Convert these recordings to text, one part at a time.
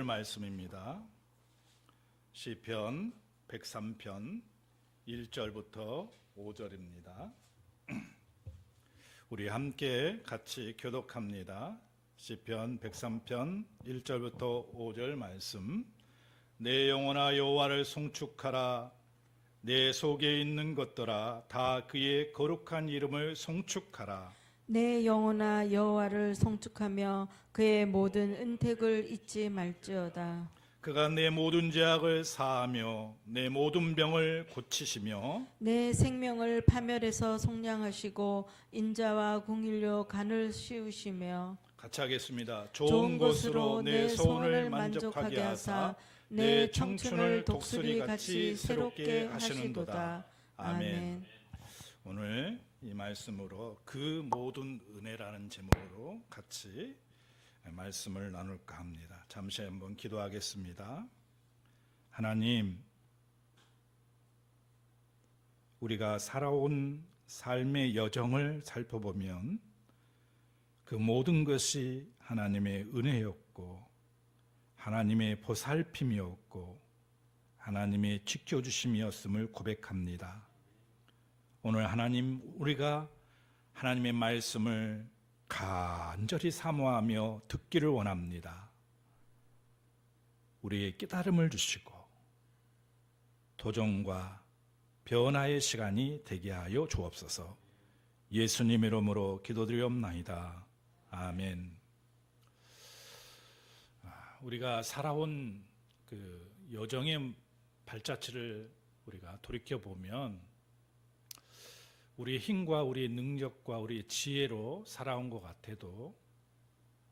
말씀입니다. 시편 103편 1절부터 5절입니다. 우리 함께 같이 교독합니다. 시편 103편 1절부터 5절 말씀. 내 영혼아 여호와를 송축하라. 내 속에 있는 것들아 다 그의 거룩한 이름을 송축하라. 내 영혼아 여호와를 송축하며 그의 모든 은택을 잊지 말지어다. 그가 내 모든 죄악을 사하며 내 모든 병을 고치시며 내 생명을 파멸해서 속량하시고 인자와 공의로 간을 씌우시며 같이 하겠습니다. 좋은 것으로 내 소원을 만족하게 하사 내 청춘을 독수리같이 새롭게 하시는도다. 아멘. 오늘 이 말씀으로 그 모든 은혜라는 제목으로 같이 말씀을 나눌까 합니다. 잠시 한번 기도하겠습니다. 하나님, 우리가 살아온 삶의 여정을 살펴보면 그 모든 것이 하나님의 은혜였고 하나님의 보살핌이었고 하나님의 지켜주심이었음을 고백합니다. 오늘 하나님, 우리가 하나님의 말씀을 간절히 사모하며 듣기를 원합니다. 우리의 깨달음을 주시고 도전과 변화의 시간이 되게 하여 주옵소서. 예수님 이름으로 기도드리옵나이다. 아멘. 우리가 살아온 그 여정의 발자취를 우리가 돌이켜보면 우리의 힘과 우리의 능력과 우리의 지혜로 살아온 것 같아도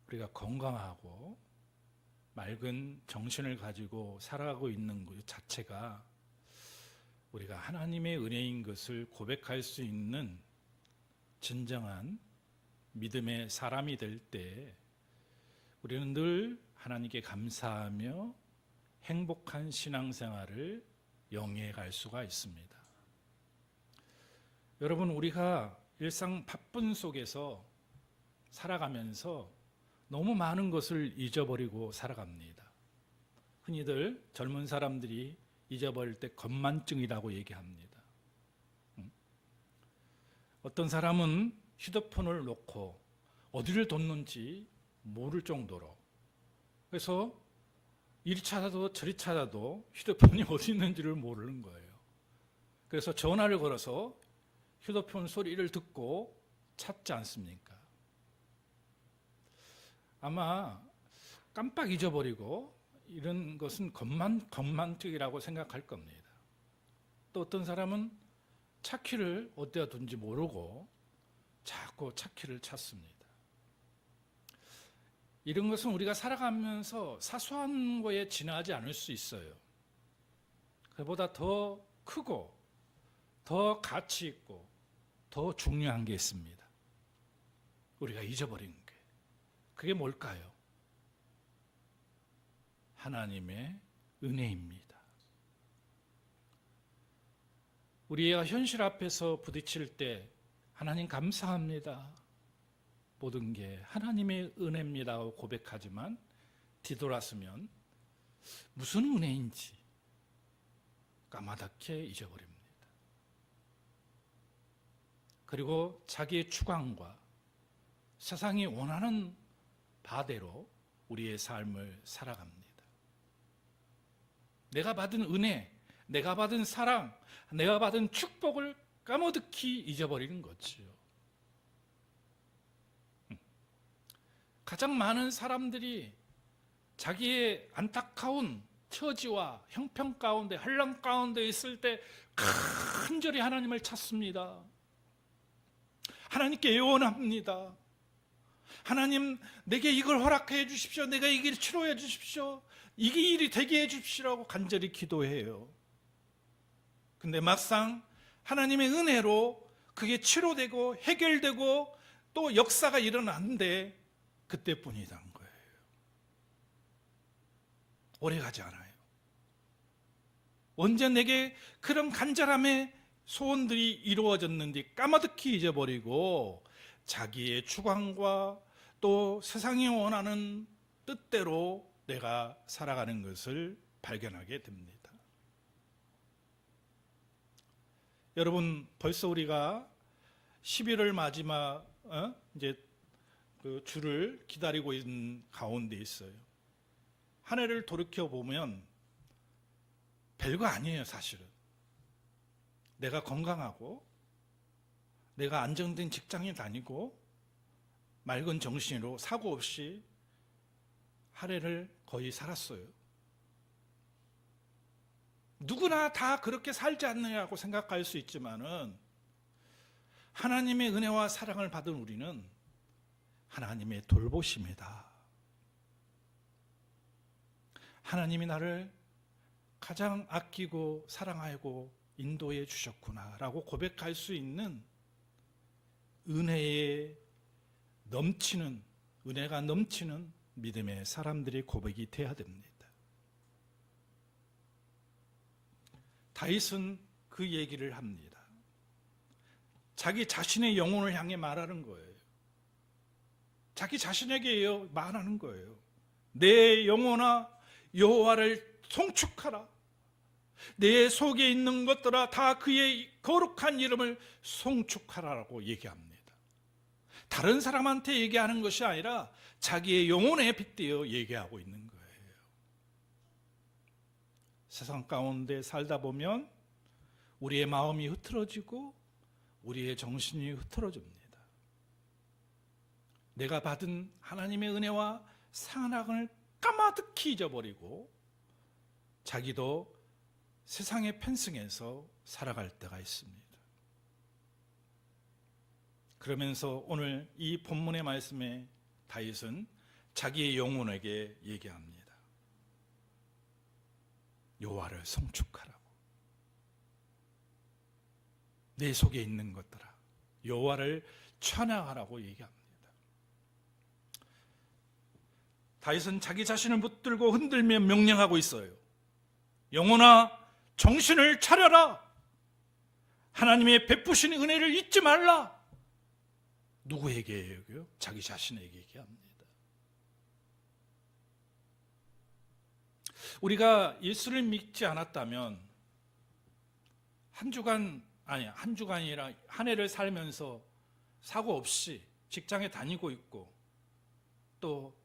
우리가 건강하고 맑은 정신을 가지고 살아가고 있는 것 자체가 우리가 하나님의 은혜인 것을 고백할 수 있는 진정한 믿음의 사람이 될 때 우리는 늘 하나님께 감사하며 행복한 신앙생활을 영위해 갈 수가 있습니다. 여러분, 우리가 일상 바쁜 속에서 살아가면서 너무 많은 것을 잊어버리고 살아갑니다. 흔히들 젊은 사람들이 잊어버릴 때 건만증이라고 얘기합니다. 어떤 사람은 휴대폰을 놓고 어디를 뒀는지 모를 정도로, 그래서 이리 찾아도 저리 찾아도 휴대폰이 어디 있는지를 모르는 거예요. 그래서 전화를 걸어서 휴대폰 소리를 듣고 찾지 않습니까? 아마 깜빡 잊어버리고 이런 것은 건만증이라고 생각할 겁니다. 또 어떤 사람은 차키를 어디다 둔지 모르고 자꾸 차키를 찾습니다. 이런 것은 우리가 살아가면서 사소한 거에 지나지 않을 수 있어요. 그보다 더 크고 더 가치 있고 더 중요한 게 있습니다. 우리가 잊어버린 게. 그게 뭘까요? 하나님의 은혜입니다. 우리가 현실 앞에서 부딪힐 때 하나님 감사합니다. 모든 게 하나님의 은혜입니다 하고 고백하지만 뒤돌아서면 무슨 은혜인지 까마득히 잊어버립니다. 그리고 자기의 추구함과 세상이 원하는 바대로 우리의 삶을 살아갑니다. 내가 받은 은혜, 내가 받은 사랑, 내가 받은 축복을 까마득히 잊어버리는 거지요. 가장 많은 사람들이 자기의 안타까운 처지와 형편 가운데, 환난 가운데 있을 때 간절히 하나님을 찾습니다. 하나님께 애원합니다. 하나님, 내게 이걸 허락해 주십시오. 내가 이 길을 치료해 주십시오. 이게 일이 되게 해 주십시오라고 간절히 기도해요. 근데 막상 하나님의 은혜로 그게 치료되고 해결되고 또 역사가 일어났는데 그때뿐이란 거예요. 오래가지 않아요. 언제 내게 그런 간절함의 소원들이 이루어졌는지 까마득히 잊어버리고 자기의 추구함과 또 세상이 원하는 뜻대로 내가 살아가는 것을 발견하게 됩니다. 여러분, 벌써 우리가 11월 마지막 이제 그 주를 기다리고 있는 가운데 있어요. 한 해를 돌이켜 보면 별거 아니에요, 사실은. 내가 건강하고 내가 안정된 직장에 다니고 맑은 정신으로 사고 없이 한 해를 거의 살았어요. 누구나 다 그렇게 살지 않느냐고 생각할 수 있지만은 하나님의 은혜와 사랑을 받은 우리는 하나님의 돌보심이다. 하나님이 나를 가장 아끼고 사랑하고 인도해 주셨구나라고 고백할 수 있는 은혜에 넘치는, 은혜가 넘치는 믿음의 사람들이 고백이 돼야 됩니다. 다윗은 그 얘기를 합니다. 자기 자신의 영혼을 향해 말하는 거예요. 자기 자신에게 말하는 거예요. 내 영혼아 여호와를 송축하라. 내 속에 있는 것들아 다 그의 거룩한 이름을 송축하라라고 얘기합니다. 다른 사람한테 얘기하는 것이 아니라 자기의 영혼에 빗대어 얘기하고 있는 거예요. 세상 가운데 살다 보면 우리의 마음이 흐트러지고 우리의 정신이 흐트러집니다. 내가 받은 하나님의 은혜와 사랑을 까마득히 잊어버리고 자기도 세상에 편승해서 살아갈 때가 있습니다. 그러면서 오늘 이 본문의 말씀에 다윗은 자기의 영혼에게 얘기합니다. 여호와를 송축하라고. 내 속에 있는 것들아 여호와를 찬양하라고 얘기합니다. 다윗은 자기 자신을 붙들고 흔들며 명령하고 있어요. 영혼아 정신을 차려라. 하나님의 베푸신 은혜를 잊지 말라. 누구에게 얘기해요? 자기 자신에게 얘기합니다. 우리가 예수를 믿지 않았다면 한 주간이 아니라 한 해를 살면서 사고 없이 직장에 다니고 있고 또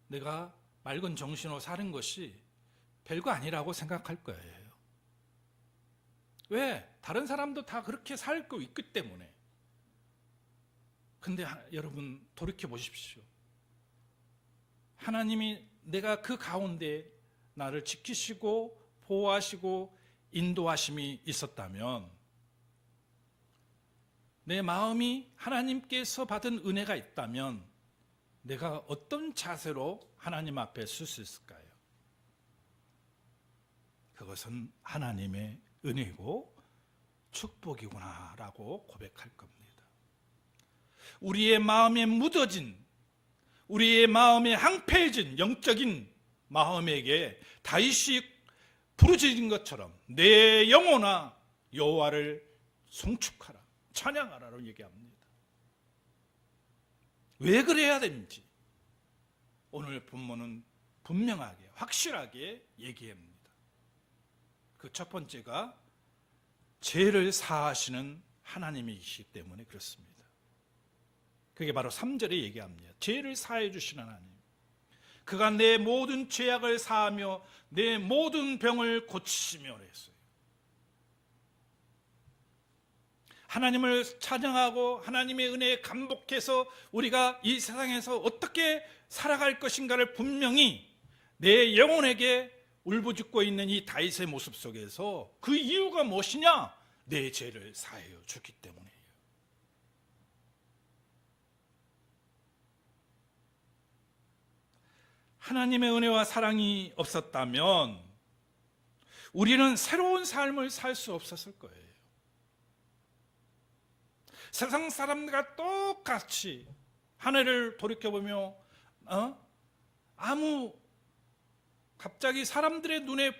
내가 맑은 정신으로 사는 것이 별거 아니라고 생각할 거예요. 왜? 다른 사람도 다 그렇게 살고 있기 때문에. 근데 여러분 돌이켜 보십시오. 하나님이 내가 그 가운데 나를 지키시고 보호하시고 인도하심이 있었다면 내 마음이 하나님께서 받은 은혜가 있다면 내가 어떤 자세로 하나님 앞에 설 수 있을까요? 그것은 하나님의 은혜고 축복이구나라고 고백할 겁니다. 우리의 마음에 묻어진, 우리의 마음에 항폐해진 영적인 마음에게 다윗이 부르짖은 것처럼 내 영혼아 여호와를 송축하라, 찬양하라고 얘기합니다. 왜 그래야 되는지 오늘 본문은 분명하게 확실하게 얘기합니다. 그 첫 번째가 죄를 사하시는 하나님이시기 때문에 그렇습니다. 그게 바로 3절에 얘기합니다. 죄를 사해 주시는 하나님. 그가 내 모든 죄악을 사하며 내 모든 병을 고치시며 그랬어요. 하나님을 찬양하고 하나님의 은혜에 감복해서 우리가 이 세상에서 어떻게 살아갈 것인가를 분명히 내 영혼에게 울부짖고 있는 이 다윗의 모습 속에서 그 이유가 무엇이냐? 내 죄를 사해 주기 때문이에요. 하나님의 은혜와 사랑이 없었다면 우리는 새로운 삶을 살 수 없었을 거예요. 세상 사람들과 똑같이 한 해를 돌이켜보며 갑자기 사람들의 눈에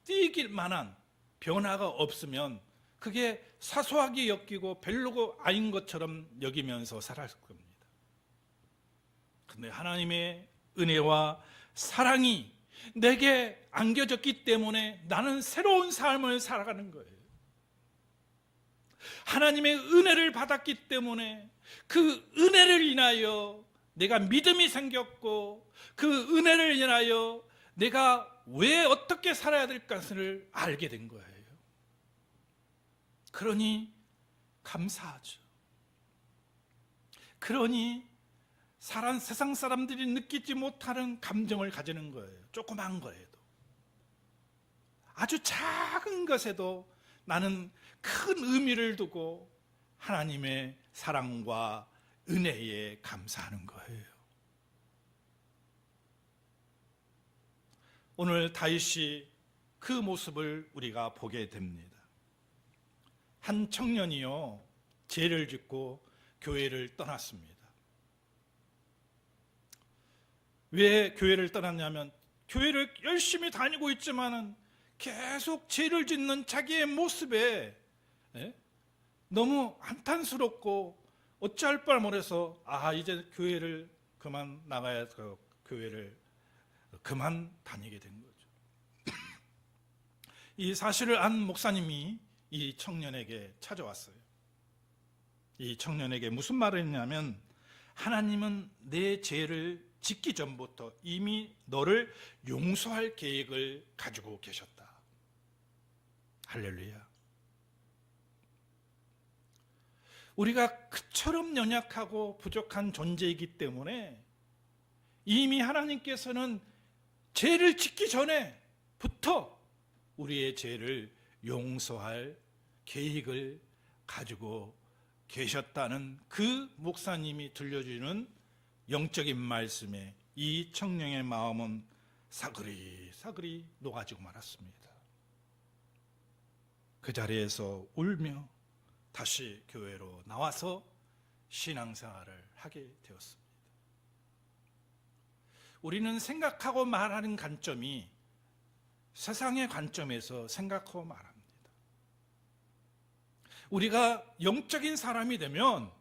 띄길 만한 변화가 없으면 그게 사소하게 여기고 별로가 아닌 것처럼 여기면서 살았을 겁니다. 그런데 하나님의 은혜와 사랑이 내게 안겨졌기 때문에 나는 새로운 삶을 살아가는 거예요. 하나님의 은혜를 받았기 때문에 그 은혜를 인하여 내가 믿음이 생겼고, 그 은혜를 인하여 내가 왜 어떻게 살아야 될 것을 알게 된 거예요. 그러니 감사하죠. 그러니 세상 사람들이 느끼지 못하는 감정을 가지는 거예요. 조그만 거에도, 아주 작은 것에도 나는 큰 의미를 두고 하나님의 사랑과 은혜에 감사하는 거예요. 오늘 다윗이 그 모습을 우리가 보게 됩니다. 한 청년이요, 죄를 짓고 교회를 떠났습니다. 왜 교회를 떠났냐면, 교회를 열심히 다니고 있지만은 계속 죄를 짓는 자기의 모습에 너무 한탄스럽고 어찌할 바를 몰라서 이제 교회를 그만 나가야 해서 교회를 그만 다니게 된 거죠. 이 사실을 안 목사님이 이 청년에게 찾아왔어요. 이 청년에게 무슨 말을 했냐면, 하나님은 내 죄를 짓기 전부터 이미 너를 용서할 계획을 가지고 계셨다. 할렐루야. 우리가 그처럼 연약하고 부족한 존재이기 때문에 이미 하나님께서는 죄를 짓기 전에부터 우리의 죄를 용서할 계획을 가지고 계셨다는 그 목사님이 들려주는 영적인 말씀에 이 청년의 마음은 사그리 녹아지고 말았습니다. 그 자리에서 울며 다시 교회로 나와서 신앙생활을 하게 되었습니다. 우리는 생각하고 말하는 관점이 세상의 관점에서 생각하고 말합니다. 우리가 영적인 사람이 되면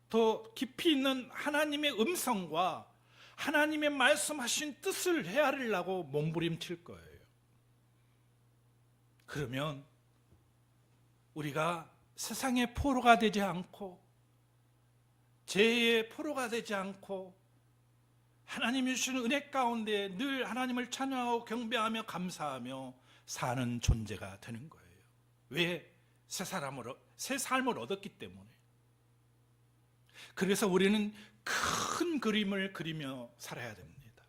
더 깊이 있는 하나님의 음성과 하나님의 말씀하신 뜻을 헤아리려고 몸부림칠 거예요. 그러면 우리가 세상의 포로가 되지 않고 죄의 포로가 되지 않고 하나님이 주시는 은혜 가운데 늘 하나님을 찬양하고 경배하며 감사하며 사는 존재가 되는 거예요. 왜? 새 삶을 얻었기 때문에. 그래서 우리는 큰 그림을 그리며 살아야 됩니다.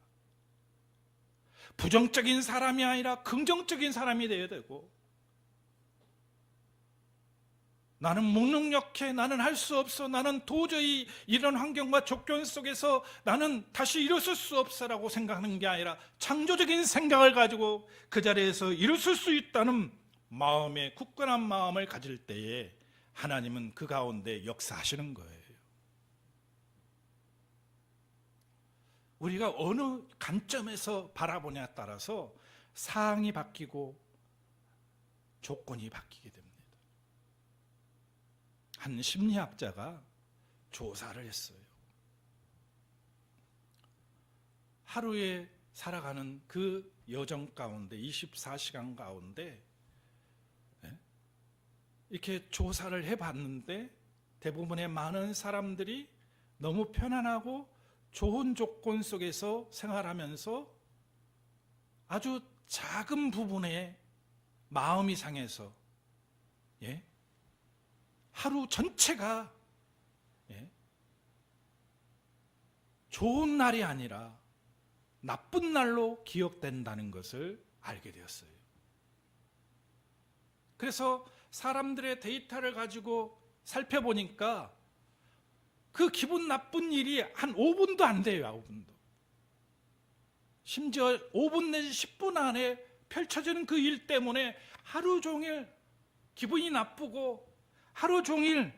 부정적인 사람이 아니라 긍정적인 사람이 되어야 되고, 나는 무능력해, 나는 할 수 없어, 나는 도저히 이런 환경과 조건 속에서 나는 다시 일어설 수 없어라고 생각하는 게 아니라 창조적인 생각을 가지고 그 자리에서 일어설 수 있다는 마음의 굳건한 마음을 가질 때에 하나님은 그 가운데 역사하시는 거예요. 우리가 어느 관점에서 바라보냐에 따라서 상황이 바뀌고 조건이 바뀌게 됩니다. 한 심리학자가 조사를 했어요. 하루에 살아가는 그 여정 가운데 24시간 가운데 이렇게 조사를 해봤는데 대부분의 많은 사람들이 너무 편안하고 좋은 조건 속에서 생활하면서 아주 작은 부분에 마음이 상해서 하루 전체가 좋은 날이 아니라 나쁜 날로 기억된다는 것을 알게 되었어요. 그래서 사람들의 데이터를 가지고 살펴보니까 그 기분 나쁜 일이 한 5분도 안 돼요. 5분도. 심지어 5분 내지 10분 안에 펼쳐지는 그 일 때문에 하루 종일 기분이 나쁘고 하루 종일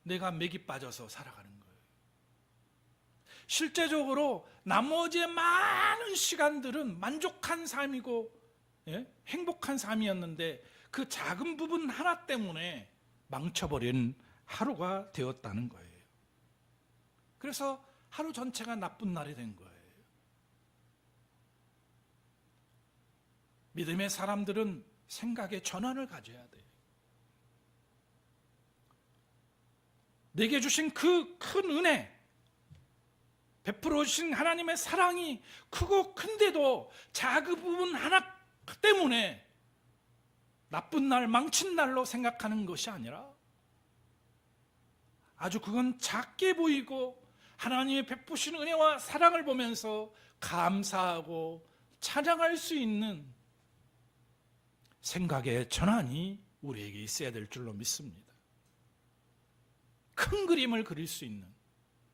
내가 맥이 빠져서 살아가는 거예요. 실제적으로 나머지 많은 시간들은 만족한 삶이고 행복한 삶이었는데 그 작은 부분 하나 때문에 망쳐버린 하루가 되었다는 거예요. 그래서 하루 전체가 나쁜 날이 된 거예요. 믿음의 사람들은 생각의 전환을 가져야 돼요. 내게 주신 그 큰 은혜, 베풀어 주신 하나님의 사랑이 크고 큰데도 작은 부분 하나 때문에 나쁜 날, 망친 날로 생각하는 것이 아니라 아주 그건 작게 보이고 하나님의 베푸신 은혜와 사랑을 보면서 감사하고 찬양할 수 있는 생각의 전환이 우리에게 있어야 될 줄로 믿습니다. 큰 그림을 그릴 수 있는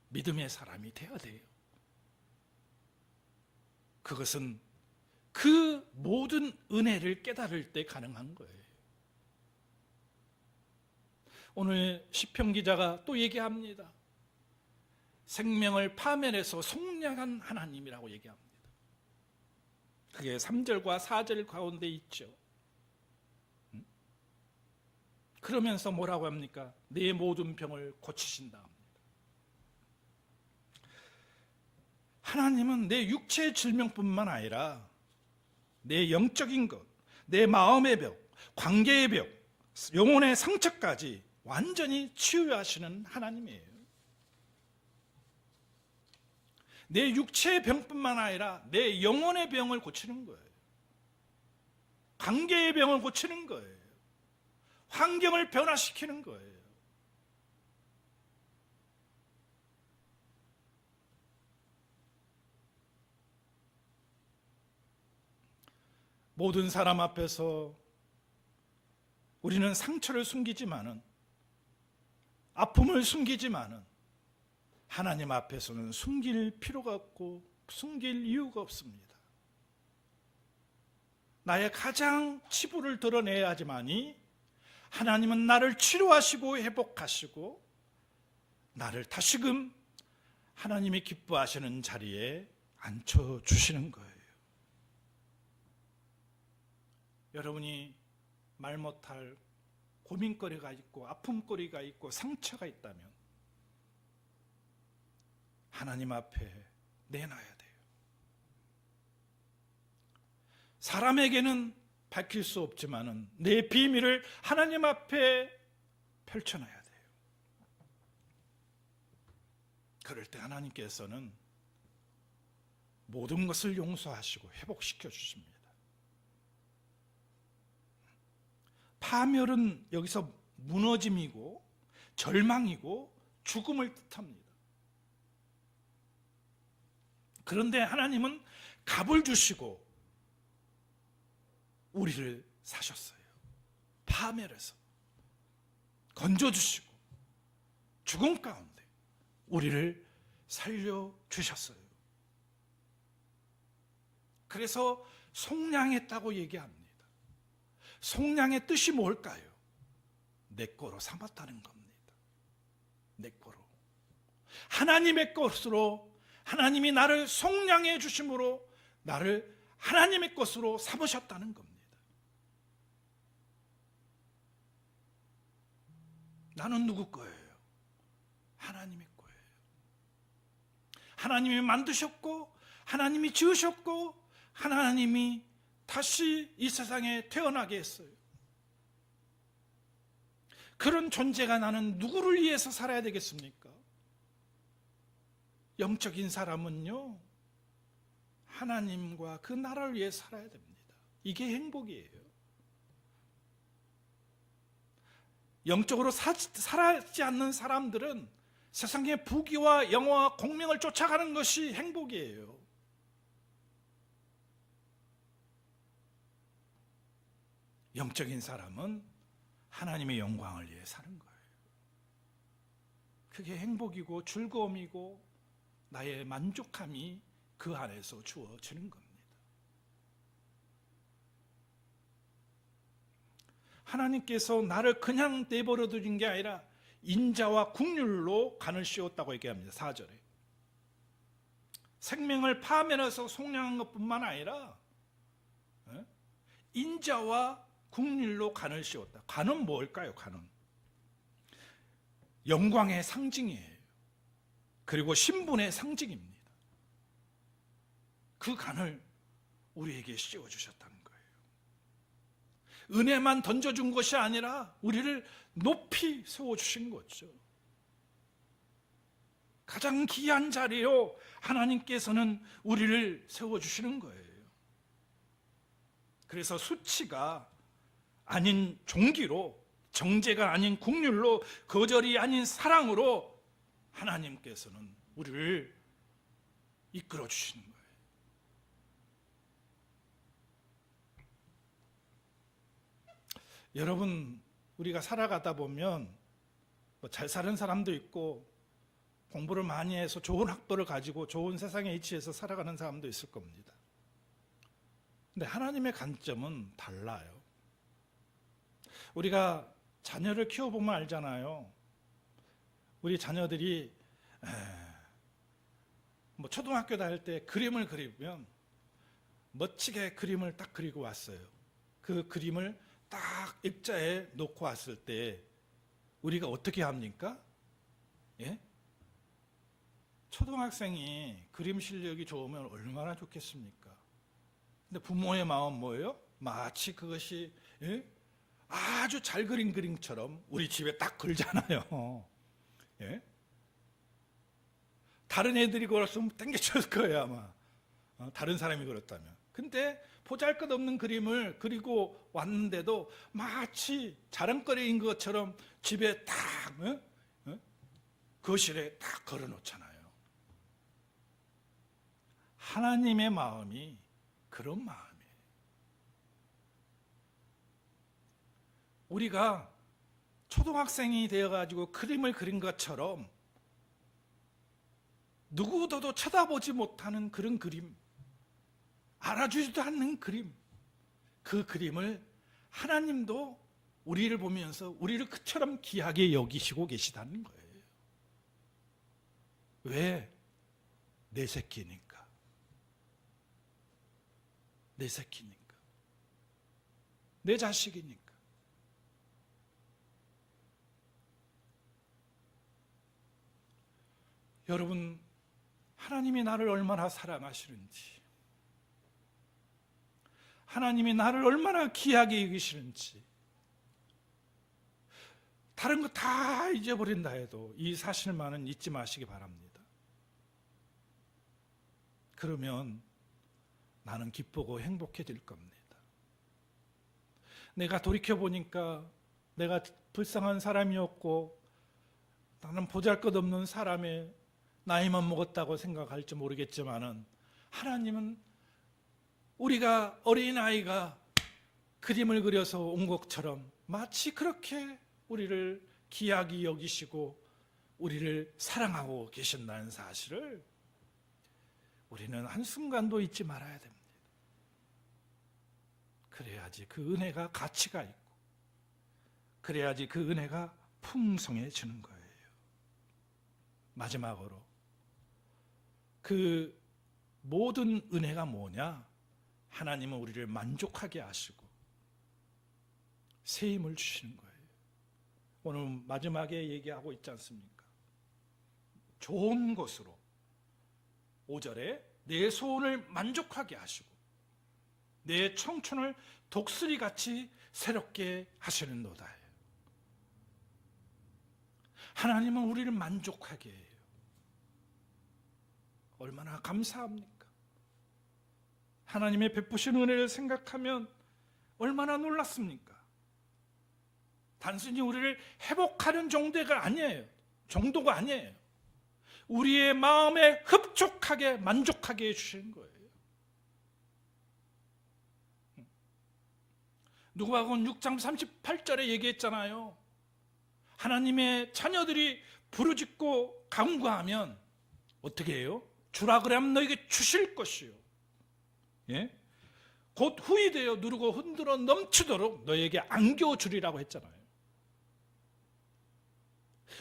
믿음의 사람이 되어야 돼요. 그것은 그 모든 은혜를 깨달을 때 가능한 거예요. 오늘 시편 기자가 또 얘기합니다. 생명을 파멸해서 속량한 하나님이라고 얘기합니다. 그게 3절과 4절 가운데 있죠. 그러면서 뭐라고 합니까? 내 모든 병을 고치신다 합니다. 하나님은 내 육체의 질병뿐만 아니라 내 영적인 것, 내 마음의 병, 관계의 병, 영혼의 상처까지 완전히 치유하시는 하나님이에요. 내 육체의 병뿐만 아니라 내 영혼의 병을 고치는 거예요. 관계의 병을 고치는 거예요. 환경을 변화시키는 거예요. 모든 사람 앞에서 우리는 상처를 숨기지만은, 아픔을 숨기지만은 하나님 앞에서는 숨길 필요가 없고 숨길 이유가 없습니다. 나의 가장 치부를 드러내야 하지만이 하나님은 나를 치료하시고 회복하시고 나를 다시금 하나님이 기뻐하시는 자리에 앉혀주시는 거예요. 여러분이 말 못할 고민거리가 있고 아픔거리가 있고 상처가 있다면 하나님 앞에 내놔야 돼요. 사람에게는 밝힐 수 없지만은 내 비밀을 하나님 앞에 펼쳐놔야 돼요. 그럴 때 하나님께서는 모든 것을 용서하시고 회복시켜 주십니다. 파멸은 여기서 무너짐이고 절망이고 죽음을 뜻합니다. 그런데 하나님은 값을 주시고 우리를 사셨어요. 파멸해서 건져주시고 죽음 가운데 우리를 살려주셨어요. 그래서 속량했다고 얘기합니다. 속량의 뜻이 뭘까요? 내 거로 삼았다는 겁니다. 내 거로. 하나님의 것으로, 하나님이 나를 속량해 주심으로 나를 하나님의 것으로 삼으셨다는 겁니다. 나는 누구 거예요? 하나님의 거예요. 하나님이 만드셨고 하나님이 지으셨고 하나님이 다시 이 세상에 태어나게 했어요. 그런 존재가 나는 누구를 위해서 살아야 되겠습니까? 영적인 사람은요, 하나님과 그 나라를 위해 살아야 됩니다. 이게 행복이에요. 영적으로 살아있지 않는 사람들은 세상의 부귀와 영화와 공명을 쫓아가는 것이 행복이에요. 영적인 사람은 하나님의 영광을 위해 사는 거예요. 그게 행복이고 즐거움이고 나의 만족함이 그 안에서 주어지는 겁니다. 하나님께서 나를 그냥 내버려 두신 게 아니라 인자와 긍휼로 간을 씌웠다고 얘기합니다. 4절에. 생명을 파멸해서 속량한 것뿐만 아니라 인자와 긍휼로 간을 씌웠다. 간은 뭘까요? 간은 영광의 상징이에요. 그리고 신분의 상징입니다. 그 간을 우리에게 씌워주셨다는 거예요. 은혜만 던져준 것이 아니라 우리를 높이 세워주신 거죠. 가장 귀한 자리로 하나님께서는 우리를 세워주시는 거예요. 그래서 수치가 아닌 종기로, 정죄가 아닌 국률로, 거절이 아닌 사랑으로 하나님께서는 우리를 이끌어 주시는 거예요. 여러분, 우리가 살아가다 보면 잘 사는 사람도 있고 공부를 많이 해서 좋은 학벌을 가지고 좋은 세상에 위치해서 살아가는 사람도 있을 겁니다. 근데 하나님의 관점은 달라요. 우리가 자녀를 키워보면 알잖아요. 우리 자녀들이 초등학교 다닐 때 그림을 그리면 멋지게 그림을 딱 그리고 왔어요. 그 그림을 딱 입자에 놓고 왔을 때 우리가 어떻게 합니까? 예? 초등학생이 그림 실력이 좋으면 얼마나 좋겠습니까? 근데 부모의 마음 뭐예요? 마치 그것이 아주 잘 그린 그림처럼 우리 집에 딱 걸잖아요. 예? 다른 애들이 걸었으면 땡겨쳤을 거예요 아마. 다른 사람이 걸었다면. 근데 보잘것없는 그림을 그리고 왔는데도 마치 자랑거리인 것처럼 집에 딱 거실에 딱 걸어놓잖아요. 하나님의 마음이 그런 마음이에요. 우리가 초등학생이 되어가지고 그림을 그린 것처럼 누구도 쳐다보지 못하는 그런 그림, 알아주지도 않는 그림, 그 그림을 하나님도 우리를 보면서 우리를 그처럼 귀하게 여기시고 계시다는 거예요. 왜? 내 새끼니까. 내 새끼니까. 내 자식이니까. 여러분, 하나님이 나를 얼마나 사랑하시는지, 하나님이 나를 얼마나 귀하게 여기시는지, 다른 거 다 잊어버린다 해도 이 사실만은 잊지 마시기 바랍니다. 그러면 나는 기쁘고 행복해질 겁니다. 내가 돌이켜보니까 내가 불쌍한 사람이었고 나는 보잘것없는 사람의 나이만 먹었다고 생각할지 모르겠지만은 하나님은 우리가 어린아이가 그림을 그려서 온 것처럼 마치 그렇게 우리를 귀하게 여기시고 우리를 사랑하고 계신다는 사실을 우리는 한순간도 잊지 말아야 됩니다. 그래야지 그 은혜가 가치가 있고 그래야지 그 은혜가 풍성해지는 거예요. 마지막으로 그 모든 은혜가 뭐냐? 하나님은 우리를 만족하게 하시고 새 힘을 주시는 거예요. 오늘 마지막에 얘기하고 있지 않습니까? 좋은 것으로 5절에 내 소원을 만족하게 하시고 내 청춘을 독수리같이 새롭게 하시는도다. 하나님은 우리를 만족하게 해요. 얼마나 감사합니까? 하나님의 베푸신 은혜를 생각하면 얼마나 놀랐습니까? 단순히 우리를 회복하는 정도가 아니에요. 우리의 마음에 흡족하게 만족하게 해주시는 거예요. 누가복음 6장 38절에 얘기했잖아요. 하나님의 자녀들이 부르짖고 간구하면 어떻게 해요? 주라 그러면 너에게 주실 것이요. 예? 곧 후이되어 누르고 흔들어 넘치도록 너에게 안겨주리라고 했잖아요.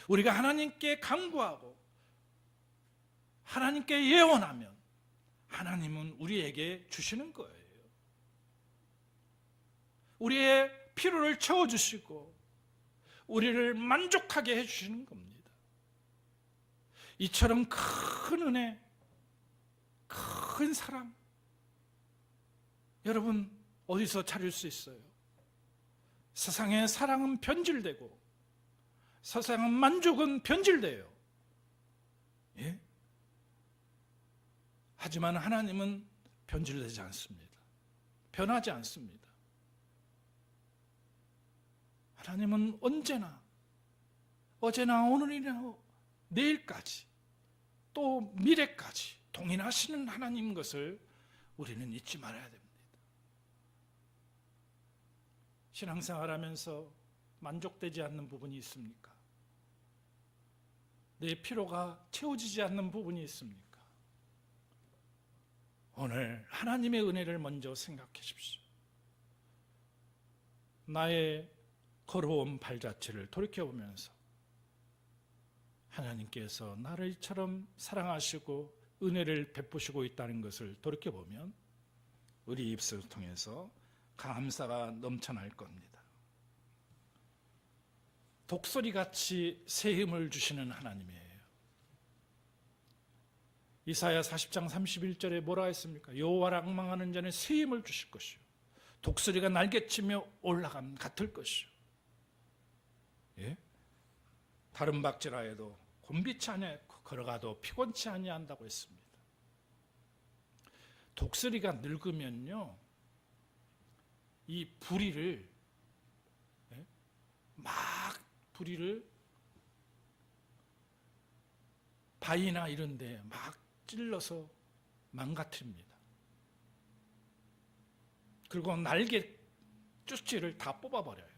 우리가 하나님께 간구하고 하나님께 예언하면 하나님은 우리에게 주시는 거예요. 우리의 필요를 채워주시고 우리를 만족하게 해주시는 겁니다. 이처럼 큰 은혜, 큰 사랑 여러분 어디서 찾을 수 있어요? 세상의 사랑은 변질되고 세상의 만족은 변질돼요. 예? 하지만 하나님은 변질되지 않습니다. 변하지 않습니다. 하나님은 언제나 어제나 오늘이나 내일까지 또 미래까지 동일하시는 하나님 것을 우리는 잊지 말아야 됩니다. 신앙생활하면서 만족되지 않는 부분이 있습니까? 내 피로가 채워지지 않는 부분이 있습니까? 오늘 하나님의 은혜를 먼저 생각해 주십시오. 나의 걸어온 발자취를 돌이켜보면서 하나님께서 나를 이처럼 사랑하시고 은혜를 베푸시고 있다는 것을 돌이켜보면 우리 입술을 통해서 감사가 넘쳐날 겁니다. 독수리같이 새 힘을 주시는 하나님이에요. 이사야 40장 31절에 뭐라 했습니까? 여호와를 앙망하는 자는 새 힘을 주실 것이요 독수리가 날개치며 올라감 같을 것이요. 예? 다른 박질하여도 곤비치 아니하고 걸어가도 피곤치 아니한다고 했습니다. 독수리가 늙으면요, 이 부리를 막 부리를 바위나 이런 데 막 찔러서 망가뜨립니다. 그리고 날개 쭈치를 다 뽑아버려요.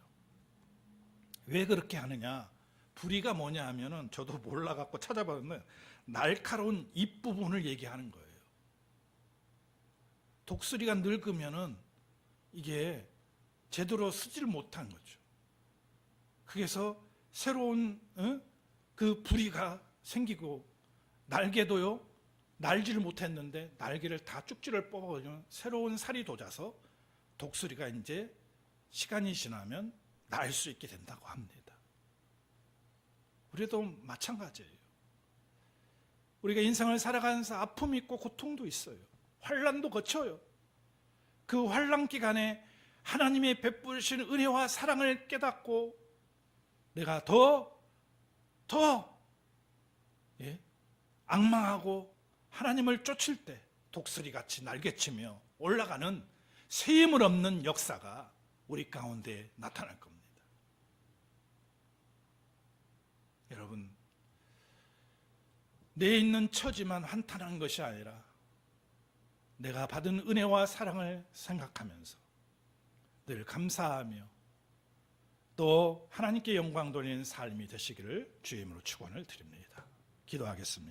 왜 그렇게 하느냐? 부리가 뭐냐 하면은 저도 몰라갖고 찾아봤는데 날카로운 잎 부분을 얘기하는 거예요. 독수리가 늙으면은 이게 제대로 쓰지를 못한 거죠. 그래서 새로운 그 부리가 생기고 날개도요, 날지를 못했는데 날개를 다 쭉지를 뽑아버리면 새로운 살이 돋아서 독수리가 이제 시간이 지나면 날 수 있게 된다고 합니다. 우리도 마찬가지예요. 우리가 인생을 살아가면서 아픔이 있고 고통도 있어요. 환난도 거쳐요. 그 환난 기간에 하나님의 베푸신 은혜와 사랑을 깨닫고 내가 더 앙망하고 하나님을 쫓을 때 독수리같이 날개치며 올라가는 새 힘을 얻는 역사가 우리 가운데 나타날 겁니다. 여러분, 내 있는 처지만 한탄한 것이 아니라 내가 받은 은혜와 사랑을 생각하면서 늘 감사하며 또 하나님께 영광 돌리는 삶이 되시기를 주의 이름으로 축원을 드립니다. 기도하겠습니다.